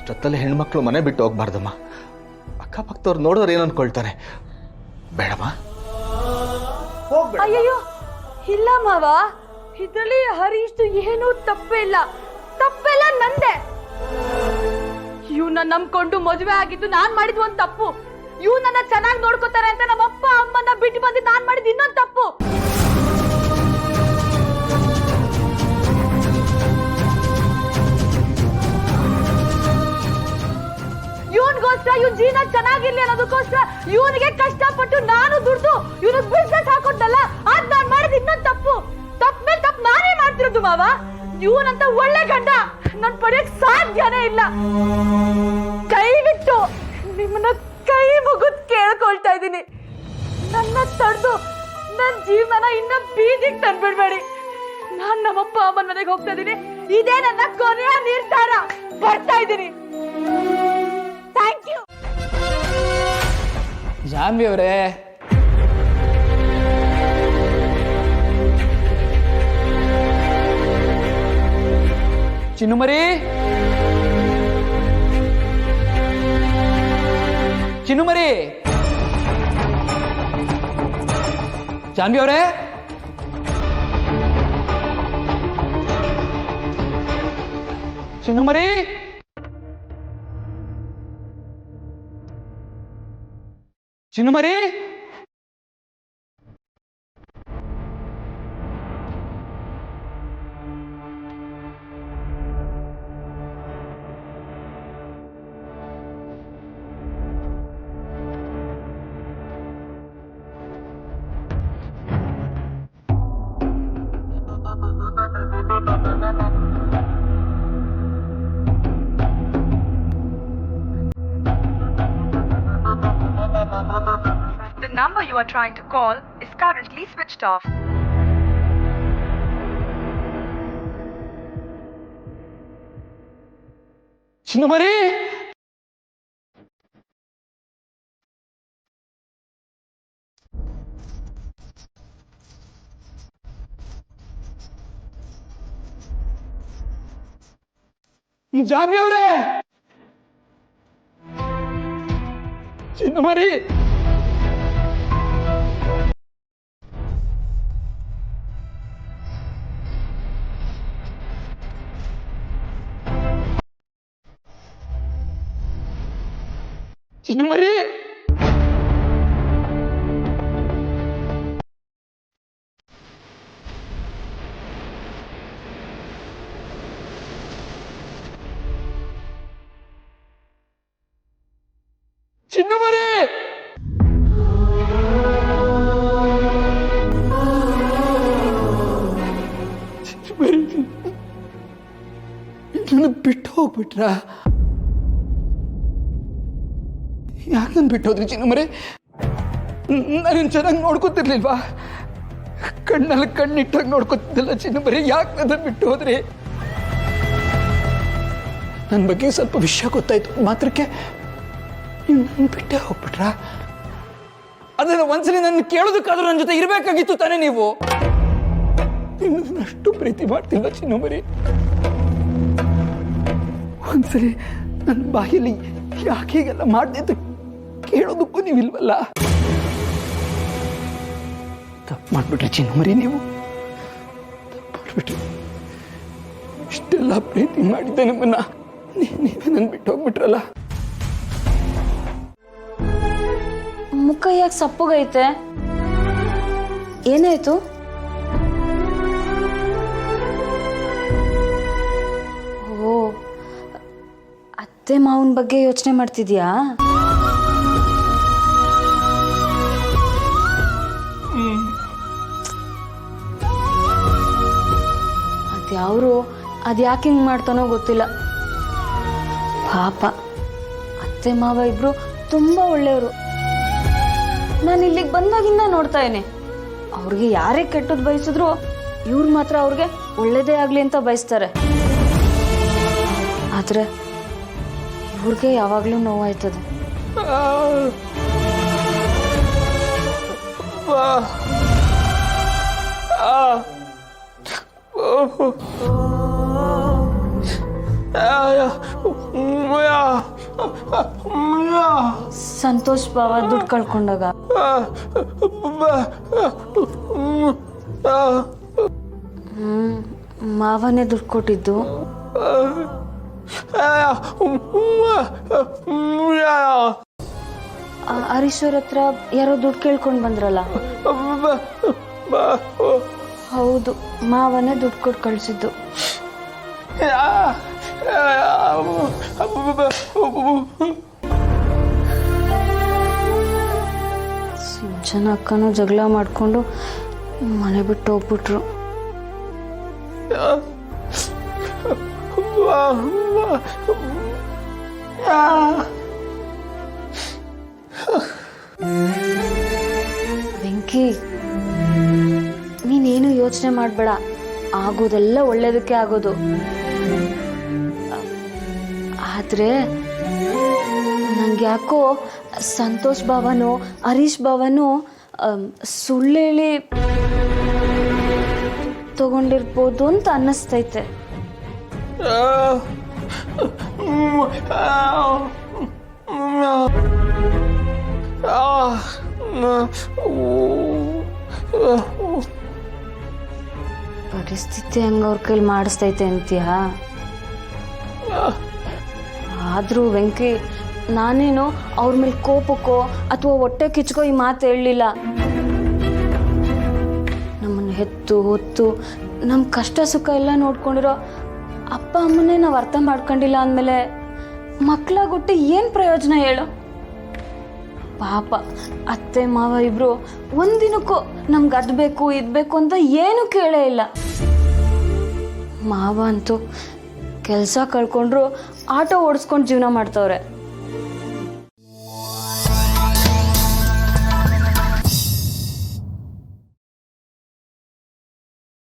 ಇಷ್ಟೊತ್ತಲ್ಲಿ ಹೆಣ್ಮಕ್ಳು ಮನೆ ಬಿಟ್ಟು ಹೋಗ್ಬಾರ್ದಮ್ಮ. ಅಕ್ಕಪಕ್ಕದವ್ರು ನೋಡಿದ್ರೆ ಏನು ಅನ್ಕೊಳ್ತಾರೆ. ಬೇಡಮ್ಮ. ಅಯ್ಯಯ್ಯೋ ಇಲ್ಲ ಮಾವ, ಇದ್ರಲ್ಲಿ ಹರೀಶ್ದು ಏನೂ ತಪ್ಪಿಲ್ಲ. ತಪ್ಪೆಲ್ಲ ನಂದೆ. ಇವ್ನ ನಂಬ್ಕೊಂಡು ಮದುವೆ ಆಗಿದ್ದು ನಾನ್ ಮಾಡಿದ್ ಒಂದ್ ತಪ್ಪು. ಇವ್ನನ್ನ ಚೆನ್ನಾಗಿ ನೋಡ್ಕೋತಾರೆ ಅಂತ ನಮ್ಮಪ್ಪ ಅಮ್ಮನ ಬಿಟ್ಟು ಬಂದು ನಾನ್ ಮಾಡಿದ್ ಇನ್ನೊಂದ್ ತಪ್ಪು. ಇವನ್ಗೋಸ್ಕರ ಇವ್ನ ಜೀವನ ಚೆನ್ನಾಗಿರ್ಲಿ ಅನ್ನೋದಕ್ಕೋಸ್ಕರ ಇವನಿಗೆ ಕಷ್ಟಪಟ್ಟು ನಾನು ದುಡ್ದು ಇವನಿಗೆ ಬಿಸ್ನೆಸ್ ಹಾಕೊಟ್ಟಲ್ಲ, ಅದ್ ನಾನ್ ಮಾಡಿದ್ ಇನ್ನೊಂದ್ ತಪ್ಪು. ತಪ್ಪ ಮೇಲೆ ತಪ್ಪು ನಾನೇ ಮಾಡ್ತಿರೋದು ಮಾವ. ಇವನಂತ ಒಳ್ಳೆ ಗಂಡ ನನ್ ಪಡೆಯಕ್ ಸಾಧ್ಯನೇ ಇಲ್ಲ. ಕೈಬಿಟ್ಟು ನಿಮ್ಮನ್ನ ಕೈ ಮುಗಿದ್ ಕೇಳ್ಕೊಳ್ತಾ ಇದ್ದೀನಿ, ನನ್ನ ತಡೆದು ನನ್ ಜೀವನ ಇನ್ನ ಬೀದಿಗೆ ತಂದ್ಬಿಡ್ಬೇಡಿ. ನಾನ್ ನಮ್ಮಪ್ಪ ಅಮ್ಮನ ಮನೆಗೆ ಹೋಗ್ತಾ ಇದ್ದೀನಿ. ಇದೇ ನನ್ನ ಕೊನೆಯ ನಿರ್ಧಾರ. ಬರ್ತಾ ಇದ್ದೀನಿ. Thank you. ಜಾನ್ವಿ ಅವರೇ, ಚಿನ್ನುಮರಿ, ಚಿನ್ನುಮರಿ, ಜಾನ್ವಿ ಅವರೇ, ಚಿನ್ನುಮರಿ, ಚಿನ್ನುಮರಿ, The number you are trying to call is currently switched off. ಚಿನ್ನುಮರಿ, Janhvi ಅವರೇ, ಚಿನ್ನುಮರಿ, ಚಿನ್ನುಮರಿ, ಚಿನ್ನುಮರಿ, ನನ್ನ ಬಿಟ್ಟು ಹೋಗ್ಬಿಟ್ರ? ಯಾಕೆ ನನ್ ಬಿಟ್ಟು ಹೋದ್ರಿ ಚಿನ್ನುಮರಿ? ನಾನು ಚೆನ್ನಾಗಿ ನೋಡ್ಕೊತಿರ್ಲಿಲ್ವಾ? ಕಣ್ಣಲ್ಲಿ ಕಣ್ಣಿಟ್ಟಾಗ ನೋಡ್ಕೊತಿದ್ದಲ್ಲ ಚಿನ್ನುಮರಿ, ಯಾಕೆ ನನ್ನ ಬಿಟ್ಟು ಹೋದ್ರಿ? ನನ್ನ ಬಗ್ಗೆ ಸ್ವಲ್ಪ ವಿಷಯ ಗೊತ್ತಾಯ್ತು ಮಾತ್ರಕ್ಕೆ ನನ್ನ ಬಿಟ್ಟೆ ಹೋಗ್ಬಿಟ್ರ? ಅದನ್ನ ಒಂದ್ಸಲಿ ನನ್ನ ಕೇಳೋದಕ್ಕಾದ್ರೂ ನನ್ನ ಜೊತೆ ಇರಬೇಕಾಗಿತ್ತು ತಾನೇ ನೀವು? ಅಷ್ಟು ಪ್ರೀತಿ ಮಾಡ್ತಿಲ್ಲ ಚಿನ್ನುಮರಿ. ಒಂದ್ಸಲಿ ನನ್ನ ಬಾಯಲ್ಲಿ ಯಾಕೆ ಹೀಗೆಲ್ಲ ಮಾಡಿದೆ ಅಂತ ಕೇಳೋದಕ್ಕೂ ನೀವಿಲ್ವಲ್ಲ? ತಪ್ಪು ಮಾಡ್ಬಿಟ್ರಿ ಚಿನ್ನುಮರಿ, ನೀವು ತಪ್ಪು ಮಾಡ್ಬಿಟ್ರಿ. ಇಷ್ಟೆಲ್ಲ ಪ್ರೀತಿ ಮಾಡಿದ್ದೆ ನಿಮ್ಮನ್ನ, ನೀವೇ ನನ್ನ ಬಿಟ್ಟು ಹೋಗ್ಬಿಟ್ರಲ್ಲ. ಮುಖ ಯಾಕೆ ಸಪ್ಪಗೈತೆ? ಏನಾಯ್ತು? ಓ, ಅತ್ತೆ ಮಾವನ ಬಗ್ಗೆ ಯೋಚನೆ ಮಾಡ್ತಿದ್ಯಾ? ಅದ್ಯಾಕೆ ಹಿಂಗ್ ಮಾಡ್ತಾನೋ ಗೊತ್ತಿಲ್ಲ. ಪಾಪ ಅತ್ತೆ ಮಾವ ಇಬ್ರು ತುಂಬಾ ಒಳ್ಳೆಯವರು. ನಾನು ಇಲ್ಲಿಗೆ ಬಂದಾಗಿಂದ ನೋಡ್ತಾ ಇದ್ದೀನಿ, ಅವ್ರಿಗೆ ಯಾರೇ ಕೆಟ್ಟದ್ ಬಯಸಿದ್ರು ಇವ್ರು ಮಾತ್ರ ಅವ್ರಿಗೆ ಒಳ್ಳೇದೇ ಆಗ್ಲಿ ಅಂತ ಬಯಸ್ತಾರೆ. ಆದ್ರೆ ಇವ್ರಿಗೆ ಯಾವಾಗ್ಲೂ ನೋವಾಯ್ತದೆ. ಸಂತೋಷ್ ಬಾವ ದುಡ್ಡು ಕಳ್ಕೊಂಡಾಗ ಮಾವನೇ ದುಡ್ಡು ಕೊಟ್ಟಿದ್ದು. ಹರೀಶ್ ಅವ್ರ ಹತ್ರ ಯಾರೋ ದುಡ್ಡು ಕೇಳ್ಕೊಂಡು ಬಂದ್ರಲ್ಲ. ಹೌದು, ಮಾವನೇ ದುಡ್ಡು ಕೊಟ್ಟು ಕಳಿಸಿದ್ದು. ಸಿಂಚನ ಅಕ್ಕನೂ ಜಗಳ ಮಾಡಿಕೊಂಡು ಮನೆ ಬಿಟ್ಟು ಹೋಗ್ಬಿಟ್ರು. ವೆಂಕಿ, ನೀನೇನು ಯೋಚನೆ ಮಾಡಬೇಡ, ಆಗೋದೆಲ್ಲ ಒಳ್ಳೇದಕ್ಕೆ ಆಗೋದು. ಆದ್ರೆ ನಂಗೆ ಯಾಕೋ ಸಂತೋಷ್ ಬಾವನು ಹರೀಶ್ ಬಾವನು ಸುಳ್ಳೇಳಿ ತಗೊಂಡಿರ್ಬೋದು ಅಂತ ಅನ್ನಿಸ್ತೈತೆ. ಪರಿಸ್ಥಿತಿ ಹಂಗ ಅವ್ರ ಕೈಲಿ ಮಾಡಿಸ್ತೈತೆ ಅಂತೀಯ? ಆದ್ರೂ ವೆಂಕಿ, ನಾನೇನು ಅವ್ರ ಮೇಲೆ ಕೋಪಕ್ಕೋ ಅಥವಾ ಹೊಟ್ಟೆ ಕಿಚ್ಕೋ ಈ ಮಾತು ಹೇಳಲಿಲ್ಲ. ನಮ್ಮನ್ನು ಹೆತ್ತು ಹೊತ್ತು ನಮ್ಮ ಕಷ್ಟ ಸುಖ ಎಲ್ಲ ನೋಡ್ಕೊಂಡಿರೋ ಅಪ್ಪ ಅಮ್ಮನೇ ನಾವು ಅರ್ಥ ಮಾಡ್ಕೊಂಡಿಲ್ಲ ಅಂದಮೇಲೆ ಮಕ್ಕಳಾಗುಟ್ಟಿ ಏನು ಪ್ರಯೋಜನ ಹೇಳು? ಪಾಪ ಅತ್ತೆ ಮಾವ ಇಬ್ರು ಒಂದಿನಕ್ಕೂ ನಮ್ಗೆ ಅದು ಬೇಕು ಇದು ಬೇಕು ಅಂತ ಏನೂ ಕೇಳೇ ಇಲ್ಲ. ಮಾವ ಅಂತೂ ಕೆಲಸ ಕಳ್ಕೊಂಡ್ರು ಆಟೋ ಓಡಿಸ್ಕೊಂಡು ಜೀವನ ಮಾಡ್ತವ್ರೆ.